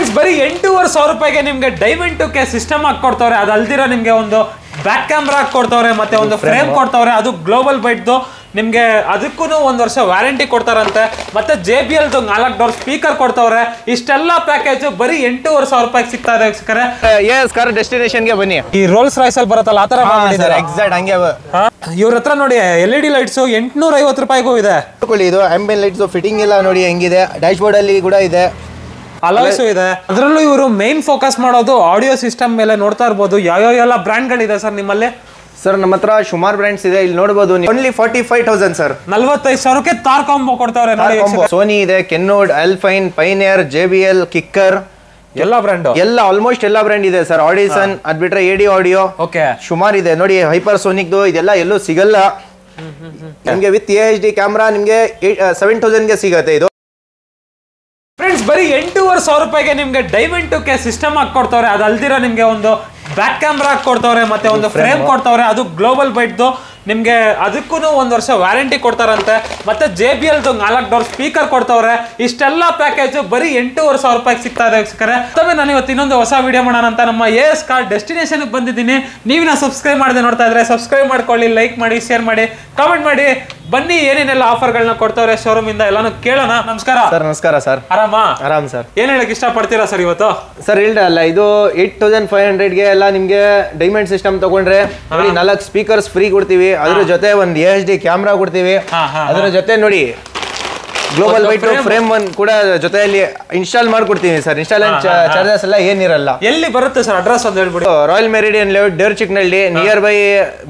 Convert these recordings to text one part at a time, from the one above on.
Friends ಬರೀ 8,500 ರೂಪಾಯಿಗೆ ನಿಮಗೆ ಡೈಮಂಡ್ 2K ಸಿಸ್ಟಮ್ ಹಾಕಿ ಕೊಡ್ತವ್ರೆ. ಅದು ಅಲ್ದಿರ ನಿಮಗೆ ಒಂದು ಬ್ಯಾಕ್ ಕ್ಯಾಮ್ರಾ ಹಾಕಿ ಕೊಡ್ತವ್ರೆ, ಮತ್ತೆ ಒಂದು ಫ್ರೇಮ್ ಕೊಡ್ತವ್ರೆ, ಅದು ಗ್ಲೋಬಲ್ ಬೈಟ್ದು. ನಿಮಗೆ ಅದಕ್ಕೂ 1 ವರ್ಷ ವ್ಯಾರಂಟಿ ಕೊಡ್ತಾರಂತೆ. ಮತ್ತೆ JBL 4 ಡೋರ್ ಸ್ಪೀಕರ್ ಕೊಡ್ತವ್ರೆ. ಇಷ್ಟೆಲ್ಲ ಪ್ಯಾಕೇಜ್ ಬರೀ 8,500 ರೂಪಾಯಿಗೆ ಸಿಗ್ತಾ ಇದೆ ವೀಕ್ಷಕರೇ. ಎಸ್ ಕಾರ್ ಡೆಸ್ಟಿನೇಷನ್ ಗೆ ಬನ್ನಿ. ಈ ರೋಲ್ಸ್ ರಾಯ್ಸ್ ಅಲ್ಲಿ ಬರುತ್ತಲ್ಲ ಆ ತರ ಮಾಡಿದ್ದಾರೆ ಎಕ್ಸಾಕ್ಟ್ ಹಂಗೆ. ಇವ್ರ ಹತ್ರ ನೋಡಿ LED ಲೈಟ್ಸ್ 850 ರೂಪಾಯಿಗೂ ಇದೆ. ಇದು ಆಂಬಿಯನ್ ಲೈಟ್ಸ್ ಫಿಟ್ಟಿಂಗ್ ಎಲ್ಲ ನೋಡಿ ಹೆಂಗಿದೆ. ಡ್ಯಾಶ್ ಬೋರ್ಡ್ ಅಲ್ಲಿ ಕೂಡ ಇದೆ, ಅಲಾಯ್ಸು ಇದೆ. ಅದರಲ್ಲೂ ಇವರು ಮೇನ್ ಫೋಕಸ್ ಮಾಡೋದು ಆಡಿಯೋ ಸಿಸ್ಟಮ್ ಮೇಲೆ. ನೋಡ್ತಾ ಇರ್ಬೋದು ಯಾವ್ಯಾವ ಬ್ರ್ಯಾಂಡ್ಗಳಿದೆ ಸರ್ ನಿಮ್ಮಲ್ಲಿ. ಸರ್ ನಮ್ಮ ಹತ್ರ ಸುಮಾರು ಬ್ರ್ಯಾಂಡ್ಸ್ ಇದೆ, ಇಲ್ಲಿ ನೋಡಬಹುದು. Only 45,000 sir. 45,000ಕ್ಕೆ ತಾರ್ ಕಾಂಬೋ ಕೊಡ್ತಾವ್ರೆ. ಸೋನಿ ಇದೆ, Kenwood, Alpine, Pioneer, JBL, Kicker, ಎಲ್ಲ ಬ್ರ್ಯಾಂಡ್, ಎಲ್ಲ ಆಲ್ಮೋಸ್ಟ್ ಎಲ್ಲ ಬ್ರ್ಯಾಂಡ್ ಇದೆ ಸರ್. ಆಡಿಸನ್ ಅದ್ ಬಿಟ್ರೆ AD ಆಡಿಯೋ ಸುಮಾರು ಇದೆ ನೋಡಿ. ಹೈಪರ್ ಸೋನಿಕ್ ಇದೆಲ್ಲ ಎಲ್ಲೂ ಸಿಗಲ್ಲ ನಿಮ್ಗೆ. ವಿತ್ HD ಕ್ಯಾಮ್ರಾ ನಿಮ್ಗೆ 7,000 ಗೆ ಸಿಗತ್ತೆ ಇದು. ಫ್ರೆಂಡ್ಸ್ ಬರೀ 8,500 ರೂಪಾಯಿಗೆ ನಿಮ್ಗೆ ಡೈಮಂಡ್ 2K ಸಿಸ್ಟಮ್ ಹಾಕಿ ಕೊಡ್ತವ್ರೆ. ಅದು ಅಲ್ದಿರ ನಿಮ್ಗೆ ಒಂದು ಬ್ಯಾಕ್ ಕ್ಯಾಮ್ರಾ ಹಾಕಿ ಕೊಡ್ತವ್ರೆ, ಮತ್ತೆ ಒಂದು ಫ್ರೇಮ್ ಕೊಡ್ತವ್ರೆ, ಅದು ಗ್ಲೋಬಲ್ ಬೈಟ್ದು. ನಿಮ್ಗೆ ಅದಕ್ಕೂ 1 ವರ್ಷ ವ್ಯಾರಂಟಿ ಕೊಡ್ತಾರಂತೆ. ಮತ್ತೆ JBL 4 ಡೋರ್ ಸ್ಪೀಕರ್ ಕೊಡ್ತವ್ರೆ. ಇಷ್ಟೆಲ್ಲ ಪ್ಯಾಕೇಜ್ ಬರೀ 8,500 ರೂಪಾಯಿಗೆ ಸಿಗ್ತಾ ಇದೆ ವೀಕ್ಷಕರೇ. ಮತ್ತೊಮ್ಮೆ ನಾನು ಇವತ್ತು ಇನ್ನೊಂದು ಹೊಸ ವಿಡಿಯೋ ಮಾಡೋಣ ಅಂತ ನಮ್ಮ AS ಕಾರ್ ಡೆಸ್ಟಿನೇಷನ್ ಬಂದಿದ್ದೀನಿ. ನೀವಿನ ಸಬ್ಸ್ಕ್ರೈಬ್ ಮಾಡದೆ ನೋಡ್ತಾ ಇದ್ರೆ ಸಬ್ಸ್ಕ್ರೈಬ್ ಮಾಡ್ಕೊಳ್ಳಿ, ಲೈಕ್ ಮಾಡಿ, ಶೇರ್ ಮಾಡಿ, ಕಾಮೆಂಟ್ ಮಾಡಿ. ಬನ್ನಿ ಏನೇನೆಲ್ಲ ಆಫರ್ಗಳನ್ನ ಕೊಡ್ತವ್ರೆ ಶೋರೂಮ್ ಇಂದ ಎಲ್ಲಾನು ಕೇಳೋಣ. ನಮಸ್ಕಾರ ಸರ್. ನಮಸ್ಕಾರ ಸರ್. ಆರಾಮ್ ಸರ್. ಏನ್ ಹೇಳಕ್ ಇಷ್ಟ ಪಡ್ತೀರಾ ಸರ್ ಇವತ್ತು? ಸರ್ ಇಲ್ಲ, ಇದು 8,500 ಎಲ್ಲ ನಿಮ್ಗೆ ಡೈಮಂಡ್ ಸಿಸ್ಟಮ್ ತಗೊಂಡ್ರೆ 4 ಸ್ಪೀಕರ್ಸ್ ಫ್ರೀ ಕೊಡ್ತೀವಿ. ಅದ್ರ ಜೊತೆ ಒಂದು HD ಕ್ಯಾಮ್ರಾ ಕೊಡ್ತೀವಿ. ಅದ್ರ ಜೊತೆ ನೋಡಿ ಗ್ಲೋಬಲ್ ಬೈಟ್ ಫ್ರೇಮ್ ಒನ್ ಕೂಡ ಜೊತೆಯಲ್ಲಿ ಇನ್ಸ್ಟಾಲ್ ಮಾಡ್ಕೊಡ್ತೀವಿ ಸರ್. ಇನ್ಸ್ಟಾಲೇಷನ್ ಚಾರ್ಜಸ್ ಎಲ್ಲ ಏನಿರಲ್ಲ. ಎಲ್ಲಿ ಬರುತ್ತೆ ಸರ್ ಅಡ್ರೆಸ್ ಒಂದು ಹೇಳ್ಬಿಡಿ. ರಾಯಲ್ ಮೆರಿಡಿಯನ್ ಲೇಔಟ್, ದೇರ್ಚಿಕ್ನಳ್ಳಿ, near by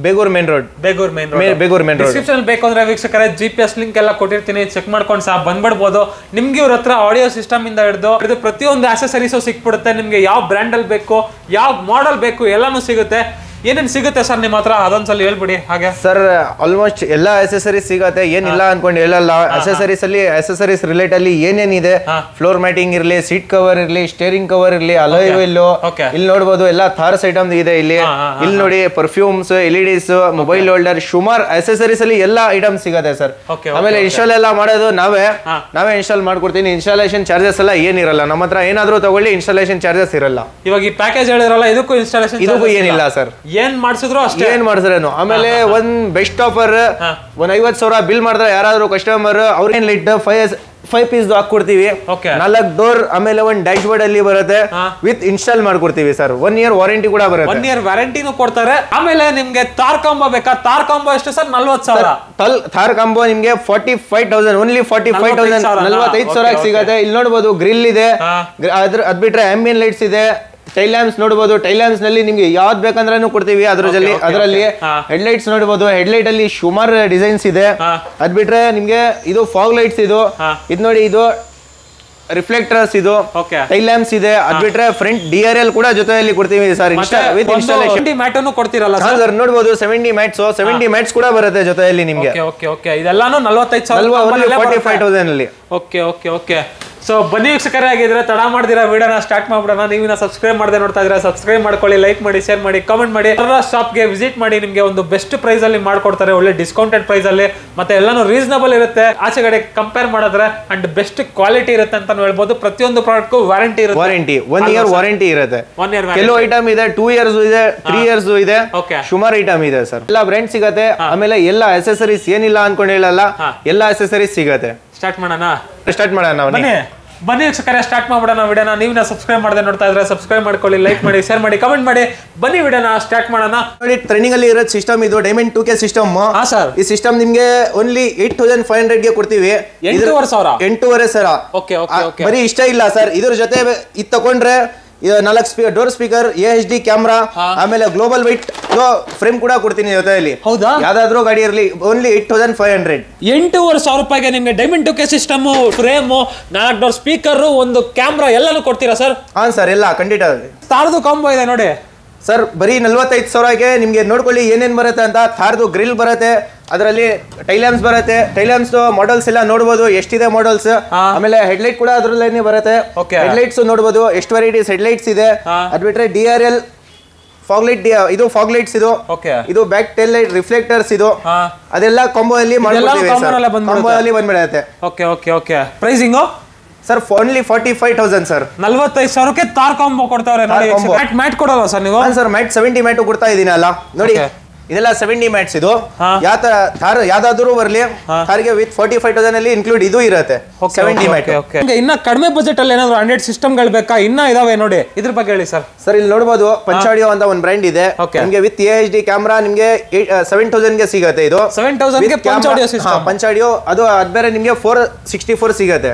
Begur main road. Begur main road. Description ಬೇಕು ಅಂದ್ರೆ ವೀಕ್ಷಕರೇ GPS ಲಿಂಕ್ ಎಲ್ಲ ಕೊಟ್ಟಿರ್ತೀನಿ, ಚೆಕ್ ಮಾಡ್ಕೊಂಡು ಸಹ ಬಂದ್ಬಿಡ್ಬೋದು. ನಿಮ್ಗೆ ಇವ್ರ ಹತ್ರ ಆಡಿಯೋ ಸಿಸ್ಟಮ್ ಇಂದ ಹಿಡಿದು ಪ್ರತಿಯೊಂದು ಆಕ್ಸೆಸರೀಸು ಸಿಕ್ಬಿಡುತ್ತೆ. ನಿಮ್ಗೆ ಯಾವ ಬ್ರ್ಯಾಂಡ್ ಅಲ್ಲಿ ಬೇಕು, ಯಾವ ಮಾಡೆಲ್ ಬೇಕು ಎಲ್ಲಾನು ಸಿಗುತ್ತೆ. ಏನೇನು ಸಿಗುತ್ತೆ ಸರ್ ನಿಮ್ಮ ಹತ್ರ ಅದೊಂದ್ಸಲ ಹೇಳ್ಬಿಡಿ. ಹಾಗೆ ಸರ್ ಆಲ್ಮೋಸ್ಟ್ ಎಲ್ಲ ಅಸೆಸರೀಸ್ ಸಿಗತ್ತೆ, ಏನಿಲ್ಲ ಅನ್ಕೊಂಡು ಹೇಳಲ್ಲ. ಅಸೆಸರೀಸ್ ರಿಲೇಟ್ ಅಲ್ಲಿ ಏನೇನಿದೆ, ಫ್ಲೋರ್ ಮ್ಯಾಟಿಂಗ್ ಇರ್ಲಿ, ಸೀಟ್ ಕವರ್ ಇರ್ಲಿ, ಸ್ಟೇರಿಂಗ್ ಕವರ್ ಇರ್ಲಿ, ಅಲಾಯ್ ವೀಲ್, ಇಲ್ಲಿ ನೋಡಬಹುದು ಎಲ್ಲ ಥಾರ್ಸ್ ಐಟಮ್ ಇದೆ ಇಲ್ಲಿ. ಇಲ್ಲಿ ನೋಡಿ ಪರ್ಫ್ಯೂಮ್ಸ್, LEDs, ಮೊಬೈಲ್ ಹೋಲ್ಡರ್, ಸುಮಾರು ಅಸೆಸರೀಸ್ ಅಲ್ಲಿ ಎಲ್ಲ ಐಟಮ್ ಸಿಗತ್ತೆ ಸರ್. ಆಮೇಲೆ ಇನ್ಸ್ಟಾಲ್ ಎಲ್ಲ ಮಾಡೋದು ನಾವೇ ಇನ್ಸ್ಟಾಲ್ ಮಾಡ್ಕೊಡ್ತೀನಿ. ಇನ್ಸ್ಟಾಲೇಷನ್ ಚಾರ್ಜಸ್ ಎಲ್ಲ ಏನಿರಲ್ಲ ನಮ್ಮ ಹತ್ರ. ಏನಾದ್ರೂ ತಗೊಳ್ಳಿ, ಇನ್ಸ್ಟಾಲೇಷನ್ ಚಾರ್ಜಸ್ ಇರಲ್ಲ. ಇವಾಗ ಈ ಪ್ಯಾಕೇಜ್ ಹೇಳಿರಲ್ಲ, ಇದಕ್ಕೂ ಇನ್ಸ್ಟಾಲೇಷನ್ ಇದಕ್ಕೂ ಏನಿಲ್ಲ ಸರ್. ಏನ್ ಮಾಡಿಸಿದ್ರು ಅಷ್ಟೇ, ಏನ್ ಮಾಡಿದ್ರೇನು. ಆಮೇಲೆ ಒಂದ್ ಬೆಸ್ಟ್ ಆಫರ್, 50,000 ಬಿಲ್ ಮಾಡಿದ್ರೆ ಯಾರಾದ್ರೂ ಕಸ್ಟಮರ್ ಅವ್ರೇನ್ ಲೈಟ್ 5 ಪೀಸ್ ಹಾಕೊಡ್ತೀವಿ. 4 ಡೋರ್, ಆಮೇಲೆ ಒಂದು ಡ್ಯಾಶ್ ಬೋರ್ಡ್ ಅಲ್ಲಿ ಬರುತ್ತೆ, ವಿತ್ ಇನ್ಸ್ಟಾಲ್ ಮಾಡ್ಕೊಡ್ತೀವಿ ಸರ್. 1 ಇಯರ್ ವಾರಂಟಿ ಕೂಡ ಬರುತ್ತೆ. 1 ಇಯರ್ ವ್ಯಾರಂಟಿನೂ ಕೊಡ್ತಾರೆ. ಆಮೇಲೆ ನಿಮ್ಗೆ ತಾರ್ ಕಾಂಬೋ ಬೇಕಾ? ತಾರ್ ಕಾಂಬೋ ಎಷ್ಟು ಸರ್? 40,000. ತಾರ್ ಕಾಂಬೋ ನಿಮ್ಗೆ 45,000, ಓನ್ಲಿ 45,000, 45,000 ಸಿಗತ್ತೆ. ಇಲ್ಲಿ ನೋಡಬಹುದು ಗ್ರಿಲ್ ಇದೆ, ಅದ್ ಬಿಟ್ರೆ ಆಂಬಿಯನ್ ಲೈಟ್ಸ್ ಇದೆ, ಟೈಲ್ ಲ್ಯಾಂಪ್ಸ್ ನೋಡಬಹುದು. ಟೈಲ್ ಲ್ಯಾಂಪ್ಸ್ ನಲ್ಲಿ ನಿಮ್ಗೆ ಯಾವ್ದು ಬೇಕಂದ್ರೂ ಕೊಡ್ತೀವಿ. ಅದರಲ್ಲಿ ಹೆಡ್ ಲೈಟ್ಸ್ ನೋಡಬಹುದು. ಹೆಡ್ ಲೈಟ್ ಅಲ್ಲಿ ಸುಮಾರು ಡಿಸೈನ್ಸ್ ಇದೆ. ಅದ್ ಬಿಟ್ರೆ ನಿಮ್ಗೆ ಇದು ಫಾಗ್ ಲೈಟ್ಸ್, ಇದು ನೋಡಿ, ಇದು ರಿಫ್ಲೆಕ್ಟರ್ಸ್, ಇದು ಟೈಲ್ ಲ್ಯಾಂಪ್ಸ್ ಇದೆ. ಅದ್ ಬಿಟ್ರೆ ಫ್ರಂಟ್ DRL ಕೂಡ ಜೊತೆಯಲ್ಲಿ ಕೊಡ್ತೀವಿ ಸರ್. ವಿತ್ ಇನ್ಸ್ಟಾಲೇಷನ್ ಮ್ಯಾಟನ್ನು ಕೊಡ್ತೀರಲ್ಲ ಸರ್. ನೋಡಬಹುದು 70 ಮ್ಯಾಟ್ಸ್ ಕೂಡ ಬರುತ್ತೆ ಜೊತೆಯಲ್ಲಿ ನಿಮ್ಗೆ. ಇದೆಲ್ಲಾನು 45,000, 45,000 ಅಲ್ಲಿ. ಓಕೆ. ಸೊ ಬನ್ನಿ ವೀಕ್ಷಕರೇ, ಆಗಿದ್ರೆ ತಡ ಮಾಡಿದಿರಾ ವಿಡಿಯೋನ ಸ್ಟಾರ್ಟ್ ಮಾಡ್ಬಿಡೋಣ. ನೀವಿನ ಸಬ್ಸ್ಕ್ರೈಬ್ ಮಾಡದೆ ನೋಡ್ತಾ ಇದ್ರೆ ಸಬ್ಸ್ಕ್ರೈಬ್ ಮಾಡ್ಕೊಳ್ಳಿ, ಲೈಕ್ ಮಾಡಿ, ಶೇರ್ ಮಾಡಿ, ಕಾಮೆಂಟ್ ಮಾಡಿ. ಶಾಪ್ಗೆ ವಿಸಿಟ್ ಮಾಡಿ, ನಿಮಗೆ ಒಂದು ಬೆಸ್ಟ್ ಪ್ರೈಸ್ ಅಲ್ಲಿ ಮಾಡ್ಕೊಡ್ತಾರೆ, ಒಳ್ಳೆ ಡಿಸ್ಕೌಂಟೆಡ್ ಪ್ರೈಸ್ ಅಲ್ಲಿ. ಮತ್ತೆ ಎಲ್ಲಾನು ರೀಸನಬಲ್ ಇರುತ್ತೆ, ಆಚೆ ಕಡೆ ಕಂಪೇರ್ ಮಾಡಿದ್ರೆ. ಅಂಡ್ ಬೆಸ್ಟ್ ಕ್ವಾಲಿಟಿ ಇರುತ್ತೆ ಅಂತ ಹೇಳ್ಬೋದು. ಪ್ರತಿಯೊಂದು ಪ್ರಾಡಕ್ಟ್ ವಾರಂಟಿ ಇರುತ್ತೆ. 1 ಇಯರ್ ವಾರಂಟಿ ಇರುತ್ತೆ. ಕೆಲವು ಐಟಮ್ ಇದೆ 2 ಇಯರ್ಸ್ ಇದೆ, 3 ಇಯರ್ಸ್ ಇದೆ, ಸುಮಾರು ಐಟಮ್ ಇದೆ ಸರ್. ಎಲ್ಲ ಬ್ರ್ಯಾಂಡ್ ಸಿಗತ್ತೆ. ಆಮೇಲೆ ಎಲ್ಲ ಅಸೆಸರೀಸ್ ಏನಿಲ್ಲ ಅನ್ಕೊಂಡು ಹೇಳಲ್ಲ, ಎಲ್ಲ ಅಸೆಸರೀಸ್ ಸಿಗತ್ತೆ. ಸ್ಟಾರ್ಟ್ ಮಾಡೋಣ. ಬನ್ನಿ ವೀಕ್ಷಕರೇ, ಸ್ಟಾರ್ಟ್ ಮಾಡ್ಬಿಡೋಣ ವಿಡಿಯೋನ. ನೀವಿನ ಸಬ್ಸ್ಕ್ರೈಬ್ ಮಾಡದೆ ನೋಡ್ತಾ ಇದ್ರೆ ಸಬ್ಸ್ಕ್ರೈಬ್ ಮಾಡ್ಕೊಳ್ಳಿ, ಲೈಕ್ ಮಾಡಿ, ಶೇರ್ ಮಾಡಿ, ಕಮೆಂಟ್ ಮಾಡಿ. ಬನ್ನಿ ವಿಡಿಯೋನ ಸ್ಟಾರ್ಟ್ ಮಾಡೋಣ. ನೋಡಿ, ಟ್ರೆಂಡಿಂಗ್ ಅಲ್ಲಿ ಇರೋ ಸಿಸ್ಟಮ್ ಇದು ಡೈಮಂಡ್ 2K ಸಿಸ್ಟಮ್. ಈ ಸಿಸ್ಟಮ್ ನಿಮ್ಗೆ ಓನ್ಲಿ 8,500 ಗೆ ಕೊಡ್ತೀವಿ. 8,500. ಬರೀ ಇಷ್ಟ ಇಲ್ಲ ಸರ್, ಇದ್ರ ಜೊತೆ ಇದು ತಗೊಂಡ್ರೆ 4 ಡೋರ್ ಸ್ಪೀಕರ್, HD ಕ್ಯಾಮ್ರಾ, ಆಮೇಲೆ ಗ್ಲೋಬಲ್ ವೈಟ್ ಫ್ರೇಮ್ ಕೂಡ ಕೊಡ್ತೀನಿ ಜೊತೆಯಲ್ಲಿ. ಹೌದಾ? ಯಾವ್ದಾದ್ರು ಗಾಡಿ ಇರಲಿ, ಓನ್ಲಿ 8,500. 8,500 ರೂಪಾಯಿಗೆ ನಿಮ್ಗೆ diamond 2K system, frame, 4 door speaker, ಒಂದು ಕ್ಯಾಮ್ರಾ ಎಲ್ಲಾನು ಕೊಡ್ತೀರಾ ಸರ್? ಹಾ ಸರ್, ಎಲ್ಲ ಖಂಡಿತ. ತಾರ್ದು ಕಾಂಬೋ ಇದೆ ನೋಡಿ ಸರ್. ಬರೀ 45,000ಗೆ ನಿಮ್ಗೆ ನೋಡ್ಕೊಳ್ಳಿ ಏನೇನ್ ಬರುತ್ತೆ ಅಂತ. ಥಾರ್ದು ಗ್ರಿಲ್ ಬರುತ್ತೆ, ಅದರಲ್ಲಿ ಟೈಲ್ ಲ್ಯಾಂಪ್ಸ್ ಬರುತ್ತೆ. ಟೈಲ್ ಲ್ಯಾಂಪ್ಸ್ ಮಾಡೆಲ್ಸ್ ಎಲ್ಲ ನೋಡಬಹುದು, ಎಷ್ಟಿದೆ ಮಾಡೆಲ್ಸ್. ಆಮೇಲೆ ಹೆಡ್ಲೈಟ್ ಕೂಡ ಅದ್ರಲ್ಲೇ ಬರುತ್ತೆ. ಹೆಡ್ಲೈಟ್ಸ್ ನೋಡಬಹುದು, ಎಷ್ಟು ವೆರೈಟೀಸ್ ಹೆಡ್ಲೈಟ್ಸ್ ಇದೆ. ಅದ್ ಬಿಟ್ರೆ DRL ಫಾಗ್ ಲೈಟ್, ಇದು ಫಾಗ್ ಲೈಟ್ಸ್, ಇದು ಬ್ಯಾಕ್ ಟೈಲ್ ಲೈಟ್, ರಿಫ್ಲೆಕ್ಟರ್ಸ್, ಇದು ಅದೆಲ್ಲ ಕಾಂಬೋ ಅಲ್ಲಿ ಬಂದ್ಬಿಡುತ್ತೆ. Pricing sir only 45,000 sir. 45,000ಕ್ಕೆ ತಾರ್ ಕಾಂಬೋ ಕೊಡ್ತಾವ್ರೆ ನೋಡಿ. ಮ್ಯಾಟ್ ಕೊಡಲ್ಲ ಸರ್ ನೀವು? ಸರ್ ಮ್ಯಾಟ್ 70 ಮ್ಯಾಟ್ ಕೊಡ್ತಾ ಇದೀನಿ ಅಲ್ಲ ನೋಡಿ. ಇದೆಲ್ಲ 70 ಮ್ಯಾಟ್ಸ್ ಇದು. ಥಾರ್ ಯಾವ್ದಾದ್ರು ಬರ್ಲಿ, ಥಾರ್ಗೆ ವಿತ್ 45,000 ಅಲ್ಲಿ ಇನ್ಕ್ಲೂಡ್ ಇದು ಇರುತ್ತೆ 70 ಮ್ಯಾಟ್. ಇನ್ನ ಕಡಿಮೆ ಬಜೆಟ್ ಅಲ್ಲಿ ಏನಾದ್ರು 100 ಸಿಸ್ಟಮ್ಗಳು ಬೇಕಾ? ಇನ್ನ ಇದಾವೆ ನೋಡಿ, ಇದ್ರ ಬಗ್ಗೆ ಹೇಳಿ ಸರ್. ಸರ್ ಇಲ್ಲಿ ನೋಡಬಹುದು ಪಂಚಾಡಿಯೋ ಅಂತ ಒಂದು ಬ್ರ್ಯಾಂಡ್ ಇದೆ ನಿಮಗೆ. ವಿತ್ AHD ಕ್ಯಾಮ್ರಾ ನಿಮಗೆ 7,000 ಗೆ ಸಿಗುತ್ತೆ. ಇದು 7,000 ಗೆ ಪಂಚಾಡಿಯೋ ಸಿಸ್ಟಮ್. ಪಂಚಾಡಿಯೋ ಅದು ಬೇರೆ ನಿಮಗೆ 464 ಸಿಗುತ್ತೆ.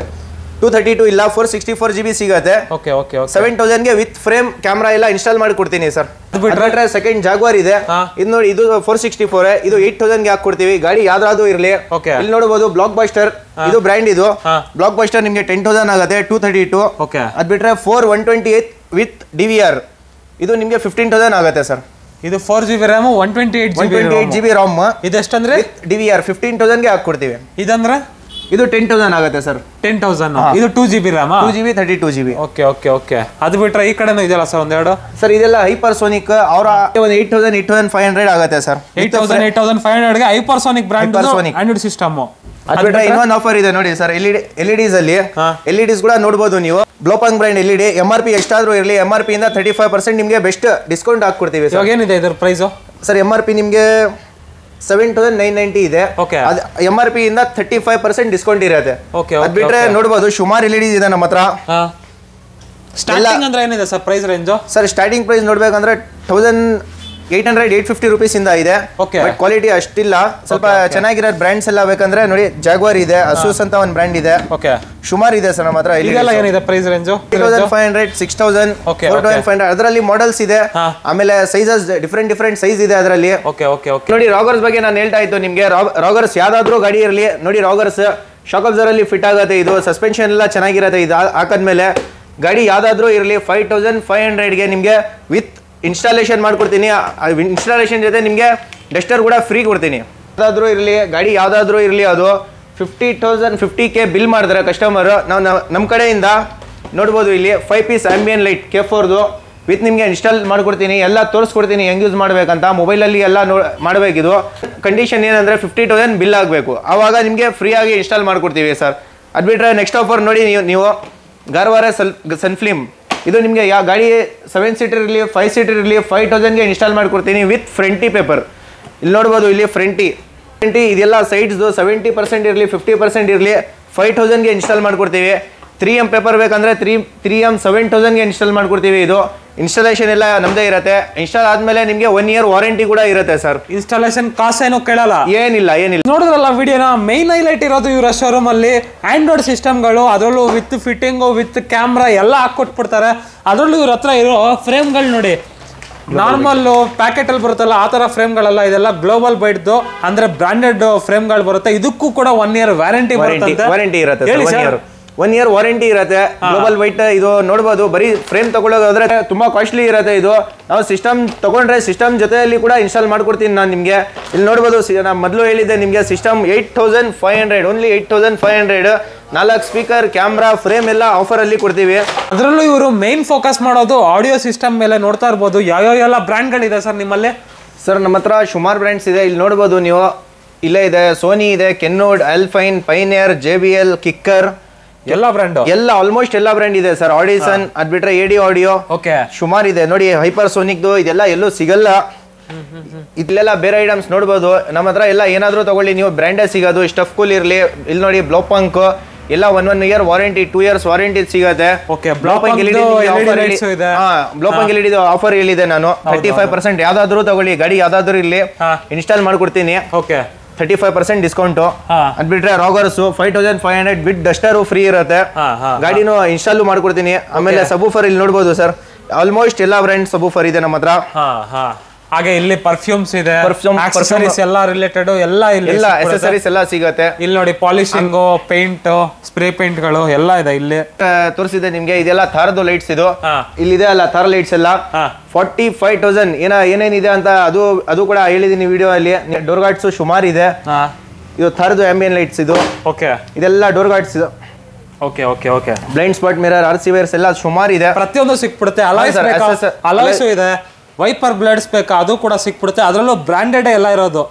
232 ಇಲ್ಲ 464 GB ಸಿಗುತ್ತೆ. 7,000 ಗೆ ವಿತ್ ಫ್ರೇಮ್ ಕ್ಯಾಮ್ರಾ ಎಲ್ಲ ಇನ್ಸ್ಟಾಲ್ ಮಾಡಿ ಕೊಡ್ತೀನಿ ಸರ್. ಬಿಟ್ರೆ ಸೆಕೆಂಡ್ ಜಾಗ್ವಾರ್ ಇದೆ, ಇದು ನೋಡಿ, ಇದು 464, ಇದು 8,000 ಗೆ ಹಾಕೊಡ್ತೀವಿ. ಗಾಡಿ ಯಾವ್ದಾದ್ರು ಇರ್ಲಿ. ಇಲ್ಲಿ ನೋಡಬಹುದು ಬ್ಲಾಕ್ ಬಸ್ಟರ್, ಇದು ಬ್ರ್ಯಾಂಡ್. ಇದು ಬ್ಲಾಕ್ ಬಸ್ಟರ್ ನಿಮಗೆ 10,000 ಆಗುತ್ತೆ 232. ಅದ್ ಬಿಟ್ರೆ 128 ವಿತ್ DVR, ಇದು ನಿಮಗೆ 15,000 ಆಗುತ್ತೆ ಸರ್. ಇದು 4GB RAM 128 GB ROM. ಇದೆಷ್ಟಂದ್ರೆ DVR 15,000 ಗೆ ಹಾಕೊಡ್ತೀವಿ. ಇದಂದ್ರೆ ಇದು 10,000 ಆಗುತ್ತೆ ಸರ್. 10,000. ಇದು 2GB RAM, 2GB 32GB. Okay. ಅದು ಬಿಟ್ರೆ ಈ ಕಡೆನೂ ಇದೆಯಲ್ಲ ಸರ್ ಒಂದೆರಡು? ಸರ್ ಇದೆಲ್ಲ ಹೈಪರ್ಸೋನಿಕ್, ಅವರ 8,500 ಆಗುತ್ತೆ ಸರ್. 8,500 ಗೆ ಹೈಪರ್ಸೋನಿಕ್ ಬ್ರ್ಯಾಂಡ್ ಆಂಡ್ರಾಯ್ಡ್ ಸಿಸ್ಟಮ್. ಅದು ಬಿಟ್ರೆ ಇನ್ನೊಂದು ಆಫರ್ ಇದೆ ನೋಡಿ ಸರ್. LEDs ಅಲ್ಲಿ LEDs ಕೂಡ ನೋಡಬಹುದು ನೀವು. ಬ್ಲೋಪಾಂಗ್ ಬ್ರ್ಯಾಂಡ್ LED MRP ಎಷ್ಟಾದ್ರೂ ಇರಲಿ, MRP ಇಂದ 35% ನಿಮಗೆ ಬೆಸ್ಟ್ ಡಿಸ್ಕೌಂಟ್ ಹಾಕೊಡ್ತೀವಿ ಸರ್. ಏನಿದೆ ಇದ್ರ ಪ್ರೈಸ್? ಸರ್ MRP ನಿಮಗೆ 7,990 ಇದೆ. MRP ಇಂದ 35% ಡಿಸ್ಕೌಂಟ್ ಇರುತ್ತೆ. ಅದ್ ಬಿಟ್ರೆ ನೋಡಬಹುದು ಸುಮಾರು LEDs ಇದೆ ನಮ್ಮ ಹತ್ರ. ಸ್ಟಾರ್ಟಿಂಗ್ ಅಂದ್ರೆ ಏನಿದೆ sir price range? Sir starting price ನೋಡ್ಬೇಕಂದ್ರೆ 1,800-850 rupees ಇಂದ ಇದೆ. ಬಟ್ ಕ್ವಾಲಿಟಿ ಅಷ್ಟಿಲ್ಲ. ಸ್ವಲ್ಪ ಚೆನ್ನಾಗಿರೋ ಬ್ರ್ಯಾಂಡ್ಸ್ ಎಲ್ಲ ಬೇಕಂದ್ರೆ ನೋಡಿ, ಜಾಗ್ವಾರ್ ಇದೆ, ಅಸೂಸ್ ಅಂತ ಒಂದು ಬ್ರ್ಯಾಂಡ್ ಇದೆ, ಸುಮಾರು ಇದೆ ಸರ್ ನಮ್ಮ ಹತ್ರ. ಇದೆಲ್ಲ ಏನಿದೆ ಪ್ರೈಸ್ ರೇಂಜ್? 3,500, 6,000, 4,500 ಅದರಲ್ಲಿ ಮಾಡೆಲ್ಸ್ ಇದೆ. ಆಮೇಲೆ ಸೈಜಸ್ ಡಿಫ್ರೆಂಟ್ ಸೈಜ್ ಇದೆ ಅದರಲ್ಲಿ. ನೋಡಿ ರಾಗರ್ಸ್ ಬಗ್ಗೆ ನಾನು ಹೇಳ್ತಾ ಇತ್ತು ನಿಮ್ಗೆ. ರಾಗರ್ಸ್ ಯಾವ್ದಾದ್ರು ಗಾಡಿ ಇರಲಿ ನೋಡಿ, ರಾಗರ್ಸ್ ಶಾಕ್ ಅಬ್ಸರ್ವರ್ ಅಲ್ಲಿ ಫಿಟ್ ಆಗುತ್ತೆ. ಇದು ಸಸ್ಪೆನ್ಷನ್ ಎಲ್ಲ ಚೆನ್ನಾಗಿರುತ್ತೆ. ಇದು ಹಾಕದ್ಮೇಲೆ ಗಾಡಿ ಯಾವ್ದಾದ್ರು ಇರಲಿ 5,500 ಗೆ ನಿಮ್ಗೆ ವಿತ್ ಇನ್ಸ್ಟಾಲೇಷನ್ ಮಾಡ್ಕೊಡ್ತೀನಿ. ಇನ್ಸ್ಟಾಲೇಷನ್ ಜೊತೆ ನಿಮಗೆ ಡಸ್ಟರ್ ಕೂಡ ಫ್ರೀ ಕೊಡ್ತೀನಿ. ಯಾವ್ದಾದ್ರು ಇರಲಿ ಗಾಡಿ ಯಾವ್ದಾದ್ರು ಇರಲಿ, ಅದು 50K ಬಿಲ್ ಮಾಡಿದ್ರೆ ಕಸ್ಟಮರ್, ನಾವು ನಮ್ಮ ಕಡೆಯಿಂದ ನೋಡ್ಬೋದು ಇಲ್ಲಿ 5 ಪೀಸ್ ಆಂಬಿಯನ್ ಲೈಟ್ K4 ವಿತ್ ನಿಮಗೆ ಇನ್ಸ್ಟಾಲ್ ಮಾಡ್ಕೊಡ್ತೀನಿ. ಎಲ್ಲ ತೋರಿಸ್ಕೊಡ್ತೀನಿ ಹೆಂಗೆ ಯೂಸ್ ಮಾಡ್ಬೇಕಂತ. ಮೊಬೈಲಲ್ಲಿ ಎಲ್ಲ ಮಾಡಬೇಕಿದು. ಕಂಡೀಷನ್ ಏನಂದ್ರೆ 50,000 ಬಿಲ್ ಆಗಬೇಕು, ಆವಾಗ ನಿಮಗೆ ಫ್ರೀ ಆಗಿ ಇನ್ಸ್ಟಾಲ್ ಮಾಡ್ಕೊಡ್ತೀವಿ ಸರ್. ಅದು ಬಿಟ್ರೆ ನೆಕ್ಸ್ಟ್ ಆಫರ್ ನೋಡಿ, ನೀವು ಗಾರ್ವಾರ ಸನ್ಫ್ಲಿಮ್, ಇದು ನಿಮಗೆ ಯಾವ ಗಾಡಿ 7 ಸೀಟರ್ ಇರಲಿ 5 ಸೀಟರ್ ಇರಲಿ 5,000 ಗೆ ಇನ್ಸ್ಟಾಲ್ ಮಾಡ್ಕೊಡ್ತೀನಿ ವಿತ್ ಫ್ರಂಟಿ ಪೇಪರ್. ಇಲ್ಲಿ ನೋಡ್ಬೋದು, ಇಲ್ಲಿ ಫ್ರಂಟಿ ಇದೆಲ್ಲ ಸೈಡ್ಸ್ 70% ಇರಲಿ 50% ಇರಲಿ 5,000 ಗೆ ಇನ್ಸ್ಟಾಲ್ ಮಾಡ್ಕೊಡ್ತೀವಿ. 3M ಪೇಪರ್ ಬೇಕಂದ್ರೆ 3M 7,000 ಗೆ ಇನ್ಸ್ಟಾಲ್ ಮಾಡ್ಕೊಡ್ತೀವಿ. ಇದು ಇನ್ಸ್ಟಾಲೇಷನ್ ಎಲ್ಲ ನಮ್ದೇ ಇರುತ್ತೆ. ಇನ್ಸ್ಟಾಲ್ ಆದ್ಮೇಲೆ ನಿಮಗೆ 1 year ವಾರಂಟಿ ಕೂಡ ಇರುತ್ತೆ ಸರ್. ಇನ್ಸ್ಟಾಲೇಷನ್ ಕಾಸ್ಟ್ ಏನು ಕೇಳಲ್ಲ, ಏನಿಲ್ಲ. ನೋಡಿದ್ರಲ್ಲ ವಿಡಿಯೋನ. ಮೈನ್ ಹೈಲೈಟ್ ಇರೋದು ಇವರ ಶೋರೂಮ್ ಅಲ್ಲಿ ಆಂಡ್ರಾಯ್ಡ್ ಸಿಸ್ಟಮ್ಗಳು, ಅದರಲ್ಲೂ ವಿತ್ ಫಿಟ್ಟಿಂಗು ವಿತ್ ಕ್ಯಾಮ್ರಾ ಎಲ್ಲ ಹಾಕೊಟ್ಬಿಡ್ತಾರೆ. ಅದರಲ್ಲೂ ಇವ್ರ ಹತ್ರ ಇರೋ ಫ್ರೇಮ್ಗಳು ನೋಡಿ, ನಾರ್ಮಲ್ ಪ್ಯಾಕೆಟ್ ಅಲ್ಲಿ ಬರುತ್ತಲ್ಲ ಆ ತರ ಫ್ರೇಮ್ಗಳೆಲ್ಲ, ಇದೆಲ್ಲ ಗ್ಲೋಬಲ್ ಬೈಟ್ದು ಅಂದ್ರೆ ಬ್ರಾಂಡೆಡ್ ಫ್ರೇಮ್ಗಳು ಬರುತ್ತೆ. ಇದಕ್ಕೂ ಕೂಡ 1 year ವಾರಂಟಿ ಇರುತ್ತೆ. 1 year ವಾರಂಟಿ ಇರುತ್ತೆ. ಗ್ಲೋಬಲ್ ವೈಟ್ ಇದು ನೋಡಬಹುದು. ಬರೀ ಫ್ರೇಮ್ ತಗೊಳ್ಳೋದಾದ್ರೆ ತುಂಬಾ ಕಾಸ್ಟ್ಲಿ ಇರುತ್ತೆ. ಇದು ನಾವು ಸಿಸ್ಟಮ್ ತಗೊಂಡ್ರೆ ಸಿಸ್ಟಮ್ ಜೊತೆಯಲ್ಲಿ ಕೂಡ ಇನ್ಸ್ಟಾಲ್ ಮಾಡ್ಕೊಡ್ತೀನಿ ನಾನು ನಿಮಗೆ. ಇಲ್ಲಿ ನೋಡಬಹುದು, ನಾನು ಮೊದಲು ಹೇಳಿದ್ದೆ ನಿಮಗೆ, system 8,500, only 8,500. 4 speaker, camera, frame ಎಲ್ಲ ಆಫರ್ ಅಲ್ಲಿ ಕೊಡ್ತೀವಿ. ಅದರಲ್ಲೂ ಇವರು ಮೇನ್ ಫೋಕಸ್ ಮಾಡೋದು ಆಡಿಯೋ ಸಿಸ್ಟಮ್ ಮೇಲೆ. ನೋಡ್ತಾ ಇರ್ಬೋದು ಯಾವ ಬ್ರ್ಯಾಂಡ್ಗಳಿದೆ ಸರ್ ನಿಮ್ಮಲ್ಲಿ? ಸರ್ ನಮ್ಮ ಹತ್ರ ಸುಮಾರು ಬ್ರ್ಯಾಂಡ್ಸ್ ಇದೆ. ಇಲ್ಲಿ ನೋಡ್ಬೋದು ನೀವು, ಇಲ್ಲೇ ಇದೆ ಸೋನಿ ಇದೆ, ಕೆನ್ನೋಡ್, ಆಲ್ಫೈನ್, ಪೈನಿಯರ್, JBL, ಕಿಕ್ಕರ್, ಎಲ್ಲ ಬ್ರ್ಯಾಂಡ್, ಎಲ್ಲ ಆಲ್ಮೋಸ್ಟ್ ಎಲ್ಲ ಬ್ರ್ಯಾಂಡ್ ಇದೆ ಸರ್. ಆಡಿಸನ್, ಅದ್ ಬಿಟ್ರೆ AD ಆಡಿಯೋ, ಸುಮಾರು ಇದೆ ನೋಡಿ. ಹೈಪರ್ಸೋನಿಕ್ದು ಇದೆಲ್ಲ ಎಲ್ಲೂ ಸಿಗಲ್ಲ. ಇಲ್ಲೆಲ್ಲ ಬೇರೆ ಐಟಮ್ಸ್ ನೋಡ್ಬೋದು. ನಮ್ಮ ಹತ್ರ ಎಲ್ಲ ಏನಾದ್ರೂ ತಗೊಳ್ಳಿ ನೀವು, ಬ್ರ್ಯಾಂಡೇ ಸಿಗೋದು. ಸ್ಟಫ್ ಕೂಲ್ ಇರಲಿ, ಇಲ್ಲಿ ನೋಡಿ ಬ್ಲೋಪಾಂಕ್ ಎಲ್ಲ 1 year ವಾರಂಟಿ, 2 years ವಾರಂಟಿ ಸಿಗುತ್ತೆ. ಬ್ಲೋಪಾಂಕ್ LED ಆಫರ್ ಹೇಳಿದೆ ನಾನು. 35% ಯಾವ್ದಾದ್ರು ತಗೊಳ್ಳಿ, ಗಾಡಿ ಯಾವ್ದಾದ್ರು ಇಲ್ಲಿ ಇನ್ಸ್ಟಾಲ್ ಮಾಡ್ಕೊಡ್ತೀನಿ. 35% ಡಿಸ್ಕೌಂಟ್. ಅದ್ ಬಿಟ್ರೆ ರಾಗರ್ಸ್ 5,500 ವಿತ್ ಡಸ್ಟರ್ ಫ್ರೀ ಇರುತ್ತೆ. ಗಾಡಿನೂ ಇನ್ಸ್ಟಾಲ್ ಮಾಡ್ಕೊಡ್ತೀನಿ. ಆಮೇಲೆ ಸಬೂಫರ್ ಇಲ್ಲಿ ನೋಡ್ಬೋದು ಸರ್, ಆಲ್ಮೋಸ್ಟ್ ಎಲ್ಲ ಬ್ರ್ಯಾಂಡ್ ಸಬೂಫರ್ ಇದೆ ನಮ್ಮ ಹತ್ರ. ಹಾಗೆ ಇಲ್ಲಿ ಪರ್ಫ್ಯೂಮ್ಸ್ ಇದೆ, ಆಕ್ಸೆಸರೀಸ್ ಎಲ್ಲ ರಿಲೇಟೆಡ್ ಎಲ್ಲ ಆಕ್ಸೆಸರೀಸ್ ಎಲ್ಲ ಸಿಗುತ್ತೆ. ಇಲ್ಲಿ ನೋಡಿ ಪಾಲಿಶಿಂಗ್, ಪೇಂಟ್, ಸ್ಪ್ರೇ ಪೇಂಟ್ ಗಳು ಎಲ್ಲ ಇದೆ. ಇಲ್ಲಿ ತೋರಿಸಿದೆ ನಿಮ್ಗೆ. ಇದೆಲ್ಲ ಥಾರದ ಲೈಟ್ಸ್. ಇದು ಇಲ್ಲಿದೆ ಅಲ್ಲ ಥಾರ ಲೈಟ್ಸ್ ಎಲ್ಲ 45,000 ಏನೇನಿದೆ ಅಂತ ಅದು ಕೂಡ ಹೇಳಿದೀನಿ ವಿಡಿಯೋ ಅಲ್ಲಿ. ಡೋರ್ ಗಾರ್ಡ್ಸ್ ಸುಮಾರು ಇದೆ. ಇದು ಥಾರದ ಆಂಬಿಯನ್ ಲೈಟ್ಸ್. ಇದು ಇದೆಲ್ಲ door guards. Blind spot mirror, RC wires ಎಲ್ಲ ಸುಮಾರು ಇದೆ. ಪ್ರತಿಯೊಂದು ಸಿಕ್ಬಿಡುತ್ತೆ. ಅಲಾಯ್ಸ್ ಇದೆ, ವೈಪರ್ ಬ್ಲೇಡ್ಸ್ ಬೇಕಾ ಅದು ಕೂಡ ಸಿಕ್ಬಿಡುತ್ತೆ. ಅದರಲ್ಲೂ ಬ್ರಾಂಡೆಡ್ ಎಲ್ಲ ಇರೋದು.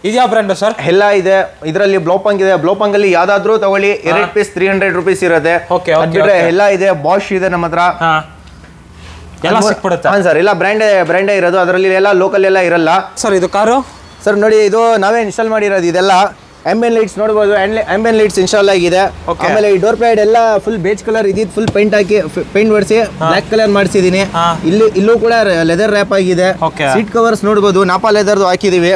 ಇದ್ಯಾ ಬ್ರ್ಯಾಂಡ್ ಸರ್? ಎಲ್ಲ ಇದೆ ಇದರಲ್ಲಿ. ಬ್ಲೋಪಂಗ್ ಇದೆ, ಬ್ಲೋಪಂಗ್ ಅಲ್ಲಿ ಯಾವ್ದಾದ್ರು ತಗೊಳ್ಳಿ 2 ಪೀಸ್ 300 rupees ಇರುತ್ತೆ. ಅದ್ಬಿಟ್ರೆ ಎಲ್ಲ ಇದೆ. ಬಾಷ್ ಇದೆ ನಮ್ಮ ಹತ್ರ, ಎಲ್ಲ ಸಿಕ್ಬಿಡುತ್ತೆ. ಹಾಂ ಸರ್, ಎಲ್ಲ ಬ್ರ್ಯಾಂಡೇ ಇರೋದು, ಅದರಲ್ಲಿ ಎಲ್ಲ ಲೋಕಲ್ ಎಲ್ಲ ಇರಲ್ಲ ಸರ್. ಇದು ಕಾರು ಸರ್ ನೋಡಿ, ಇದು ನಾವೇ ಇನ್ಸ್ಟಾಲ್ ಮಾಡಿರೋದು. ಇದೆಲ್ಲ ಆಂಬಿಯನ್ ಲೈಟ್ಸ್ ನೋಡಬಹುದು, ಆಂಬಿಯನ್ ಲೈಟ್ಸ್ ಇನ್ಸ್ಟಾಲ್ ಆಗಿದೆ. ಆಮೇಲೆ ಈ ಡೋರ್ ಪ್ಯಾಡ್ ಎಲ್ಲ ಫುಲ್ ಬೇಜ್ ಕಲರ್ ಇದ್ದಿದ್ದು ಫುಲ್ ಪೇಂಟ್ ಹಾಕಿ ಪೇಂಟ್ ಹೊಡಿಸಿ ಬ್ಲಾಕ್ ಕಲರ್ ಮಾಡಿಸಿದೀನಿ. ಇಲ್ಲೂ ಕೂಡ ಲೆದರ್ ರ್ಯಾಪ್ ಆಗಿದೆ. ಸೀಟ್ ಕವರ್ಸ್ ನೋಡಬಹುದು, ನಾಪಾ ಲೆದರ್ ಹಾಕಿದೀವಿ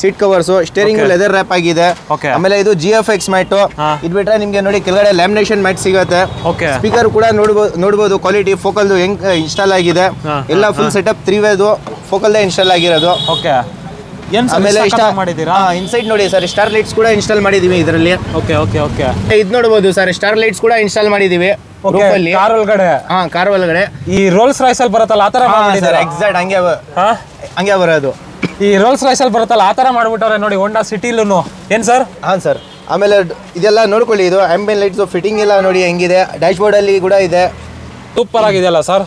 seat covers. Steering leather wrap ಆಗಿದೆ. ಆಮೇಲೆ ಇದು GFX ಮ್ಯಾಟ್. ಇದು ಬಿಟ್ರೆ ನಿಮ್ಗೆ ನೋಡಿ ಕೆಳಗಡೆ ಲ್ಯಾಮಿನೇಷನ್ ಮ್ಯಾಟ್ ಸಿಗುತ್ತೆ. ಸ್ಪೀಕರ್ ಕೂಡ ನೋಡಬಹುದು ಕ್ವಾಲಿಟಿ. ಫೋಕಲ್ ಹೆಂಗ್ ಇನ್ಸ್ಟಾಲ್ ಆಗಿದೆ, ಎಲ್ಲ full setup 3-way focal install ಆಗಿರೋದು. ಆಮೇಲೆ ಇನ್ಸೈಡ್ ನೋಡಿ ಸರ್, ಸ್ಟಾರ್ ಲೈಟ್ಸ್ ಕೂಡ ಇನ್ಸ್ಟಾಲ್ ಮಾಡಿದೀವಿ ಇದರಲ್ಲಿ. ಇದು ನೋಡಬಹುದು ಸರ್, ಸ್ಟಾರ್ ಲೈಟ್ಸ್ ಕೂಡ ಇನ್ಸ್ಟಾಲ್ ಮಾಡಿದೀವಿ ಕಾರ್ ಒಳಗಡೆ. ಕಾರ್ ಒಳಗಡೆ ಈ ರೋಲ್ಸ್ ರಾಯ್ಸ್ ಅಲ್ಲಿ ಬರುತ್ತಲ್ಲ ಆತರ ಮಾಡಿದ್ದಾರೆ. ಎಕ್ಸಾಕ್ಟ್ ಹಂಗೆ ಬರೋದು. ಈ ರೋಲ್ಸ್ ರಾಯ್ಸ್ ಅಲ್ಲಿ ಬರುತ್ತಲ್ಲ ಆತರ ಮಾಡ್ಬಿಟ್ಟವ್ರೆ ನೋಡಿ ಹೋಂಡಾ ಸಿಟಿಲೂ. ಏನ್ ಸರ್? ಹಾಂ ಸರ್. ಆಮೇಲೆ ಇದೆಲ್ಲ ನೋಡ್ಕೊಳ್ಳಿ, ಇದು ಆಂಬಿಯನ್ ಲೈಟ್ಸ್ ಫಿಟ್ಟಿಂಗ್ ಎಲ್ಲ ನೋಡಿ ಹೆಂಗಿದೆ. ಡ್ಯಾಶ್ ಬೋರ್ಡ್ ಅಲ್ಲಿ ಕೂಡ ಇದೆ. ಸೂಪರ್ ಆಗಿದೆಯಲ್ಲ ಸರ್.